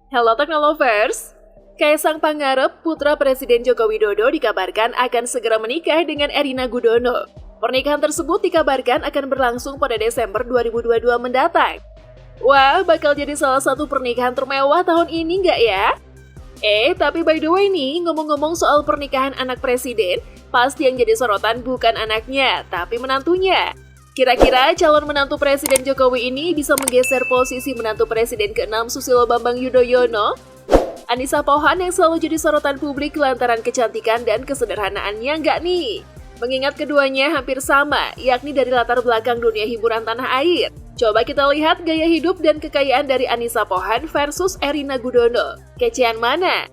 Hello Teknolovers! Kaisang Pangarep, putra Presiden Joko Widodo dikabarkan akan segera menikah dengan Erina Gudono. Pernikahan tersebut dikabarkan akan berlangsung pada Desember 2022 mendatang. Wah, bakal jadi salah satu pernikahan termewah tahun ini nggak ya? Tapi by the way nih, ngomong-ngomong soal pernikahan anak presiden, pasti yang jadi sorotan bukan anaknya, tapi menantunya. Kira-kira calon menantu Presiden Jokowi ini bisa menggeser posisi menantu Presiden ke-6 Susilo Bambang Yudhoyono? Anissa Pohan yang selalu jadi sorotan publik lantaran kecantikan dan kesederhanaannya nggak nih? Mengingat keduanya hampir sama, yakni dari latar belakang dunia hiburan tanah air. Coba kita lihat gaya hidup dan kekayaan dari Anissa Pohan versus Erina Gudono. Kecean mana?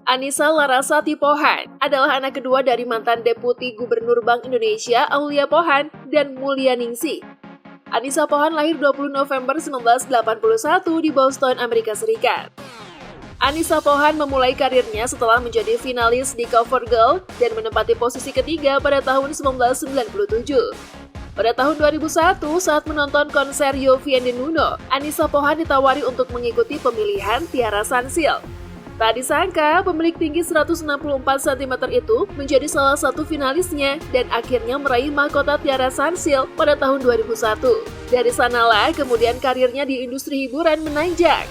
Anissa Larasati Pohan adalah anak kedua dari mantan Deputi Gubernur Bank Indonesia Aulia Pohan dan Mulia Ningsih. Anissa Pohan lahir 20 November 1981 di Boston, Amerika Serikat. Anissa Pohan memulai karirnya setelah menjadi finalis di CoverGirl dan menempati posisi ketiga pada tahun 1997. Pada tahun 2001, saat menonton konser Yovie and the Nuno, Anissa Pohan ditawari untuk mengikuti pemilihan Tiara Sansil. Tak disangka, pemilik tinggi 164 cm itu menjadi salah satu finalisnya dan akhirnya meraih mahkota Tiara Sansil pada tahun 2001. Dari sanalah kemudian karirnya di industri hiburan menanjak.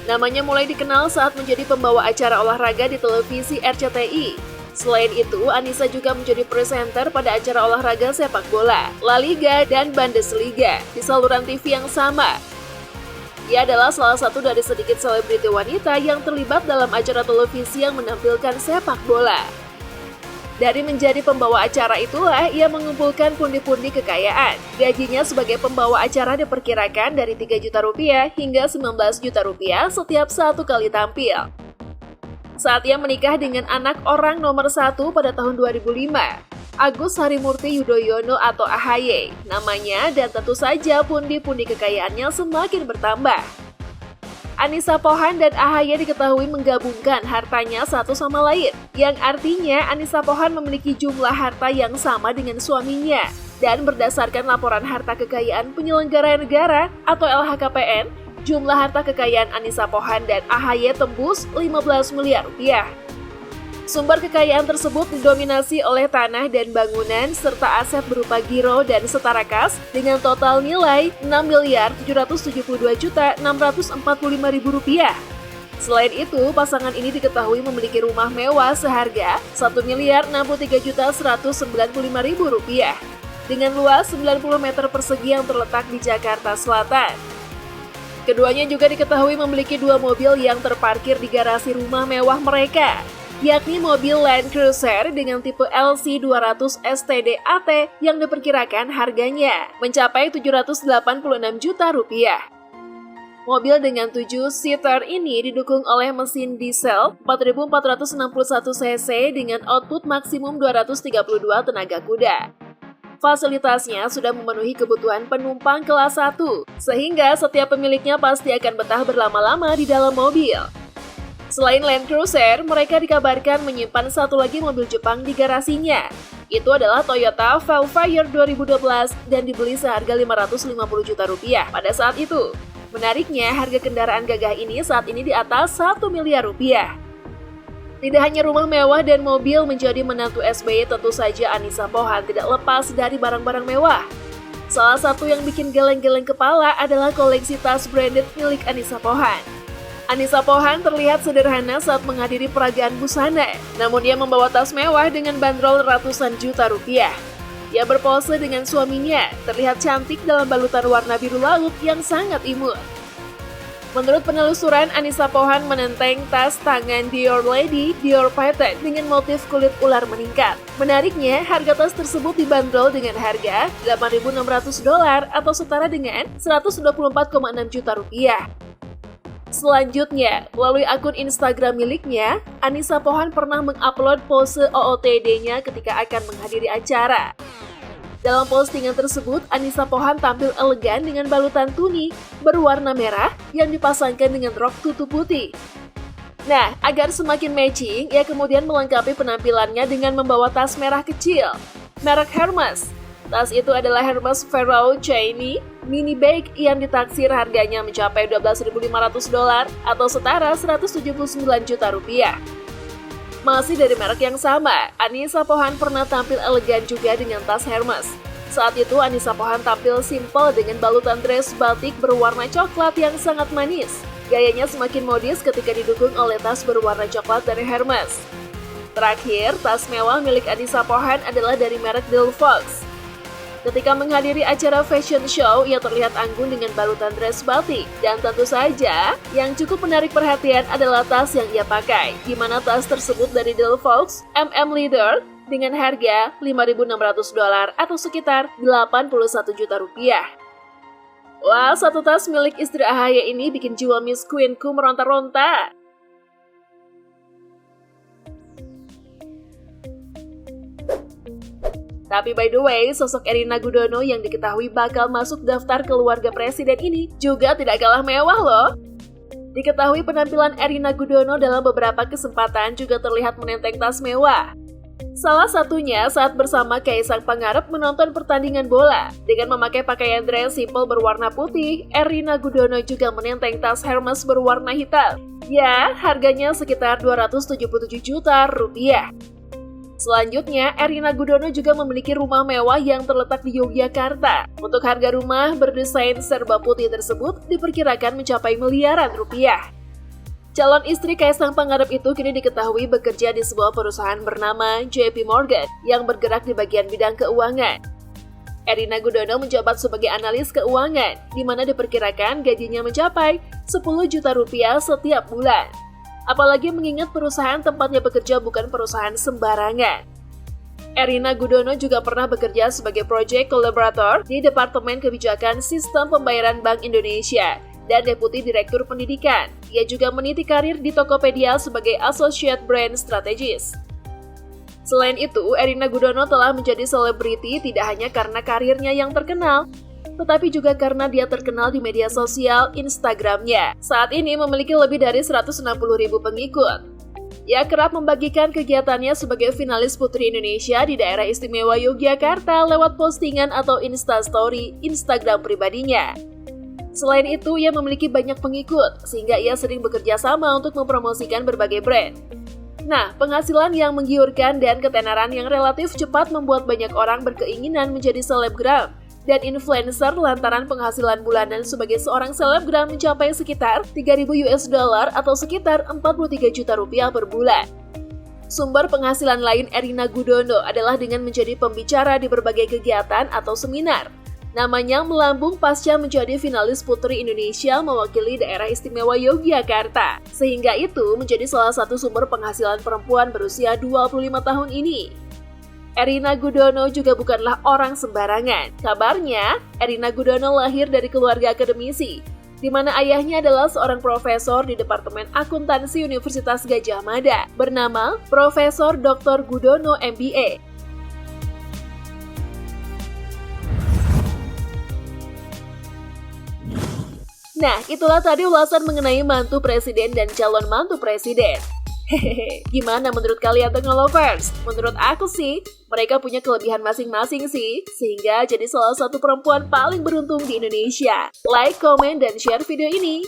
Namanya mulai dikenal saat menjadi pembawa acara olahraga di televisi RCTI. Selain itu, Anissa juga menjadi presenter pada acara olahraga sepak bola, La Liga dan Bundesliga di saluran TV yang sama. Ia adalah salah satu dari sedikit selebriti wanita yang terlibat dalam acara televisi yang menampilkan sepak bola. Dari menjadi pembawa acara itulah ia mengumpulkan pundi-pundi kekayaan. Gajinya sebagai pembawa acara diperkirakan dari 3 juta rupiah hingga 19 juta rupiah setiap satu kali tampil. Saat ia menikah dengan anak orang nomor 1 pada tahun 2005. Agus Harimurti Yudhoyono atau AHY namanya, dan tentu saja pundi-pundi kekayaannya semakin bertambah. Anissa Pohan dan AHY diketahui menggabungkan hartanya satu sama lain, yang artinya Anissa Pohan memiliki jumlah harta yang sama dengan suaminya. Dan berdasarkan laporan harta kekayaan penyelenggara negara atau LHKPN, jumlah harta kekayaan Anissa Pohan dan AHY tembus 15 miliar rupiah. Sumber kekayaan tersebut didominasi oleh tanah dan bangunan serta aset berupa giro dan setara kas dengan total nilai Rp6.772.645.000. rupiah. Selain itu, pasangan ini diketahui memiliki rumah mewah seharga Rp1.063.195.000 rupiah dengan luas 90 meter persegi yang terletak di Jakarta Selatan. Keduanya juga diketahui memiliki 2 mobil yang terparkir di garasi rumah mewah mereka, yakni mobil Land Cruiser dengan tipe LC200 STD AT yang diperkirakan harganya mencapai Rp786 juta. Mobil dengan 7-seater ini didukung oleh mesin diesel 4.461 cc dengan output maksimum 232 tenaga kuda. Fasilitasnya sudah memenuhi kebutuhan penumpang kelas 1, sehingga setiap pemiliknya pasti akan betah berlama-lama di dalam mobil. Selain Land Cruiser, mereka dikabarkan menyimpan satu lagi mobil Jepang di garasinya. Itu adalah Toyota Velfire 2012 dan dibeli seharga Rp550 juta pada saat itu. Menariknya, harga kendaraan gagah ini saat ini di atas Rp1 miliar. Tidak hanya rumah mewah dan mobil menjadi menantu SBY, tentu saja Anissa Pohan tidak lepas dari barang-barang mewah. Salah satu yang bikin geleng-geleng kepala adalah koleksi tas branded milik Anissa Pohan. Anissa Pohan terlihat sederhana saat menghadiri peragaan busana, namun ia membawa tas mewah dengan bandrol ratusan juta rupiah. Ia berpose dengan suaminya, terlihat cantik dalam balutan warna biru laut yang sangat imut. Menurut penelusuran, Anissa Pohan menenteng tas tangan Dior Lady Dior Patent dengan motif kulit ular meningkat. Menariknya, harga tas tersebut dibanderol dengan harga $8.600 atau setara dengan Rp124,6 juta. Selanjutnya, melalui akun Instagram miliknya, Anissa Pohan pernah mengupload pose OOTD-nya ketika akan menghadiri acara. Dalam postingan tersebut, Anissa Pohan tampil elegan dengan balutan tunik berwarna merah yang dipasangkan dengan rok tutu putih. Nah, agar semakin matching, ia kemudian melengkapi penampilannya dengan membawa tas merah kecil, merek Hermes. Tas itu adalah Hermes Farrow Chainy Mini Bag yang ditaksir harganya mencapai $12.500 atau setara 179 juta rupiah. Masih dari merek yang sama, Anissa Pohan pernah tampil elegan juga dengan tas Hermes. Saat itu Anissa Pohan tampil simpel dengan balutan dress batik berwarna coklat yang sangat manis. Gayanya semakin modis ketika didukung oleh tas berwarna coklat dari Hermes. Terakhir, tas mewah milik Anissa Pohan adalah dari merek Delphaux. Ketika menghadiri acara fashion show, ia terlihat anggun dengan balutan dress batik. Dan tentu saja, yang cukup menarik perhatian adalah tas yang ia pakai, di mana tas tersebut dari Delphaux Leather dengan harga $5.600 atau sekitar 81 juta rupiah. Wah, satu tas milik istri AHY ini bikin jiwa Miss Queen-ku meronta-ronta. Tapi by the way, sosok Erina Gudono yang diketahui bakal masuk daftar keluarga presiden ini juga tidak kalah mewah loh. Diketahui penampilan Erina Gudono dalam beberapa kesempatan juga terlihat menenteng tas mewah. Salah satunya saat bersama Kaisang Pangarep menonton pertandingan bola. Dengan memakai pakaian dress simple berwarna putih, Erina Gudono juga menenteng tas Hermes berwarna hitam. Ya, harganya sekitar 277 juta rupiah. Selanjutnya, Erina Gudono juga memiliki rumah mewah yang terletak di Yogyakarta. Untuk harga rumah berdesain serba putih tersebut diperkirakan mencapai miliaran rupiah. Calon istri Kaisang Pangarep itu kini diketahui bekerja di sebuah perusahaan bernama JP Morgan yang bergerak di bagian bidang keuangan. Erina Gudono menjabat sebagai analis keuangan, di mana diperkirakan gajinya mencapai 10 juta rupiah setiap bulan. Apalagi mengingat perusahaan tempatnya bekerja bukan perusahaan sembarangan. Erina Gudono juga pernah bekerja sebagai project collaborator di Departemen Kebijakan Sistem Pembayaran Bank Indonesia dan Deputi Direktur Pendidikan. Ia juga meniti karir di Tokopedia sebagai Associate Brand Strategist. Selain itu, Erina Gudono telah menjadi selebriti tidak hanya karena karirnya yang terkenal, tetapi juga karena dia terkenal di media sosial Instagramnya. Saat ini memiliki lebih dari 160.000 pengikut. Ia kerap membagikan kegiatannya sebagai finalis Putri Indonesia di daerah istimewa Yogyakarta lewat postingan atau Instastory Instagram pribadinya. Selain itu, ia memiliki banyak pengikut, sehingga ia sering bekerja sama untuk mempromosikan berbagai brand. Nah, penghasilan yang menggiurkan dan ketenaran yang relatif cepat membuat banyak orang berkeinginan menjadi selebgram dan influencer lantaran penghasilan bulanan sebagai seorang selebgram mencapai sekitar $3.000 atau sekitar 43 juta rupiah per bulan. Sumber penghasilan lain Erina Gudono adalah dengan menjadi pembicara di berbagai kegiatan atau seminar. Namanya melambung pasca menjadi finalis Putri Indonesia mewakili daerah istimewa Yogyakarta. Sehingga itu menjadi salah satu sumber penghasilan perempuan berusia 25 tahun ini. Erina Gudono juga bukanlah orang sembarangan. Kabarnya, Erina Gudono lahir dari keluarga akademisi, di mana ayahnya adalah seorang profesor di Departemen Akuntansi Universitas Gadjah Mada, bernama Profesor Dr. Gudono MBA. Nah, itulah tadi ulasan mengenai mantu presiden dan calon mantu presiden. Hehehe, gimana menurut kalian Teknolovers? Menurut aku sih, mereka punya kelebihan masing-masing sih, sehingga jadi salah satu perempuan paling beruntung di Indonesia. Like, komen, dan share video ini.